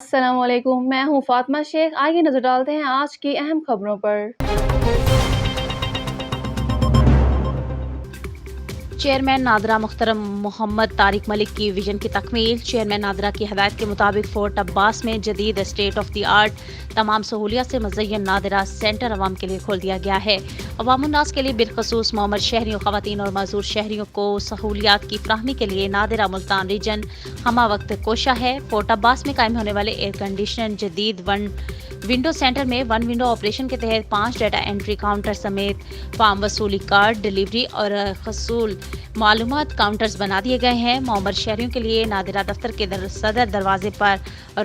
السلام علیکم، میں ہوں فاطمہ شیخ۔ آئیے نظر ڈالتے ہیں آج کی اہم خبروں پر۔ چیئرمین نادرا محترم محمد طارق ملک کی ویژن کی تکمیل۔ چیئرمین نادرا کی ہدایت کے مطابق فورٹ عباس میں جدید اسٹیٹ آف دی آرٹ تمام سہولیات سے مزین نادرا سینٹر عوام کے لیے کھول دیا گیا ہے۔ عوام الناس کے لیے بالخصوص معمر شہریوں، خواتین اور معذور شہریوں کو سہولیات کی فراہمی کے لیے نادرا ملتان ریجن ہمہ وقت کوشاں ہے۔ فورٹ عباس میں قائم ہونے والے ایئر کنڈیشن جدید ونڈو سینٹر میں ون ونڈو آپریشن کے تحت 5 ڈیٹا انٹری کاؤنٹر سمیت فارم وصولی کارڈ ڈیلیوری اور حصول معلومات کاؤنٹرز بنا دیے گئے ہیں۔ معمر شہریوں کے لیے نادرا دفتر کے صدر دروازے پر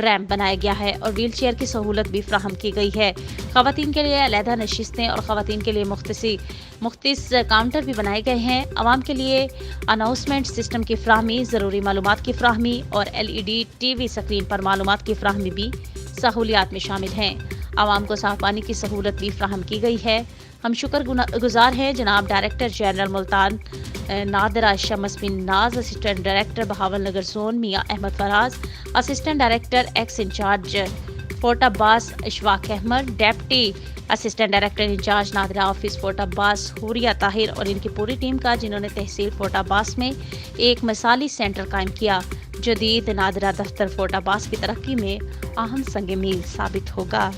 ریمپ بنایا گیا ہے اور ویل چیئر کی سہولت بھی فراہم کی گئی ہے۔ خواتین کے لیے علیحدہ نشستیں اور خواتین کے لیے مختص کاؤنٹر بھی بنائے گئے ہیں۔ عوام کے لیے اناؤنسمنٹ سسٹم کی فراہمی، ضروری معلومات کی فراہمی اور LED ٹی وی اسکرین پر معلومات کی فراہمی بھی سہولیات میں شامل ہیں۔ عوام کو صاف پانی کی سہولت بھی فراہم کی گئی ہے۔ ہم شکر گزار ہیں جناب director general Multan NADRA Shams bin Naz, assistant director Bahawalnagar zone Mian Ahmad Faraz, assistant director ex in charge Fort Abbas Ashfaq Ahmad, deputy assistant director in charge NADRA office Fort Abbas Huria Tahir اور ان کی پوری ٹیم کا، جنہوں نے تحصیل فورٹ عباس میں ایک مثالی سینٹر قائم کیا۔ جدید نادرا دفتر فورٹ عباس کی ترقی میں اہم سنگ میل ثابت ہوگا۔